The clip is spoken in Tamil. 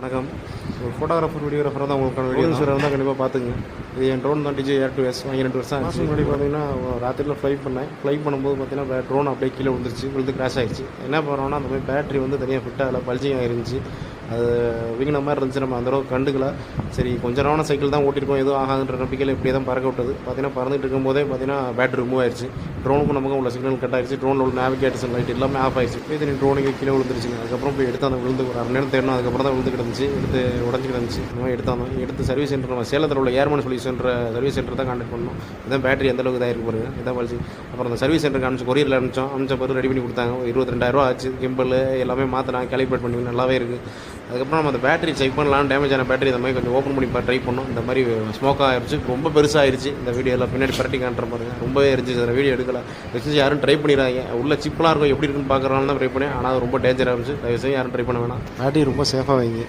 வணக்கம். ஒரு ஃபோட்டோகிராஃபர் வீடியோகிராஃபராக தான் உங்களுக்கான வீடியோ சார் இருந்தால் கண்டிப்பாக பார்த்துங்க. இது என் ட்ரோன் தான் DJI Air2S வாங்கி 2 வருஷம் ஆச்சு. முன்னாடி பார்த்தீங்கன்னா ராத்திரியில் ஃப்ளை பண்ணும்போது பார்த்தீங்கன்னா ட்ரோன் அப்படியே கீழே விழுந்து கிராஷ் ஆகிடுச்சு. என்ன பண்ணுறோன்னா அந்த மாதிரி பேட்டரி வந்து தனியாக ஃபிட் ஆகலை, பல்ஜிங் ஆகிருந்துச்சு. அது வீங்கின மாதிரி இருந்துச்சு. நம்ம அந்தளவுக்கு கண்டுக்கல. சரி கொஞ்சம் நேரம் சைக்கிள் தான் ஓட்டிருக்கோம், எதுவும் ஆகாதுன்ற நம்பிக்கையில் இப்படியே தான் பறக்க விட்டது. பார்த்தீங்கன்னா பறந்துட்டு இருக்கும்போதே பார்த்தீங்கன்னா பேட்டரி ரிமூவ் ஆயிடுச்சு. ட்ரோனுக்கும் நமக்கும் உள்ள சிக்னல் கட் ஆயிடுச்சு. ட்ரோனில் உள்ள நேவிகேஷன் லைட் எல்லாமே ஆஃப் ஆயிடுச்சு. இது ட்ரோனுக்கு கீழே விழுந்துருச்சுங்க. அதுக்கப்புறம் போய் எடுத்து அந்த விழுந்து ஒரு அரை நேரம் தேடணும். அதுக்கப்புறம் தான் விழுந்து கிடந்துச்சு. உடஞ்சி கிடந்துச்சு. இந்த மாதிரி எடுத்து சர்வீஸ் சென்டர் நம்ம சேலத்தில் உள்ள ஏர்மன் சொல்யூஷன்ற சர்வீஸ் சென்டர் தான் கான்டாக்ட் பண்ணோம். இதான் பேட்டரி எந்தளவுக்கு இதாக இருக்கு பாருங்க. இதான் பல்ஜி. அப்புறம் அந்த சர்வீஸ் சென்டருக்கு அனுப்பிச்சு கொரியரில் அனுப்பிச்ச பிறகு ரெடி பண்ணி கொடுத்தாங்க. 22,000 ஆச்சு. கிம்பிள் எல்லாமே மாற்றினாங்க, கேலிப்ரேட் பண்ணி நல்லாவே இருக்குது. அதுக்கப்புறம் நம்ம அந்த பேட்டரி செக் பண்ணலாம். டேமேஜ் ஆன பேட்டரி இந்த மாதிரி கொஞ்சம் ஓப்பன் பண்ணி ட்ரை பண்ணோம். இந்த மாதிரி ஸ்மோக் ஆகிடுச்சு, ரொம்ப பெருசாகிடுச்சு. இந்த வீடியோவில் பின்னாடி பரட்டி காட்டுற பாருங்க, ரொம்பவே இருந்துச்சு. அந்த வீடியோ எடுக்கல. தயவுசெய்து யாரும் ட்ரை பண்ணிடுறாங்க. உள்ள சிப்லாம் இருக்கும், எப்படி இருக்குன்னு பார்க்குறனால தான் ட்ரை பண்ணேன். ஆனால் அது ரொம்ப டேஞ்சராக இருந்துச்சு. தயவுசெய்து யாரும் ட்ரை பண்ண வேணாம். பேட்டரி ரொம்ப சேஃபாக வைங்க.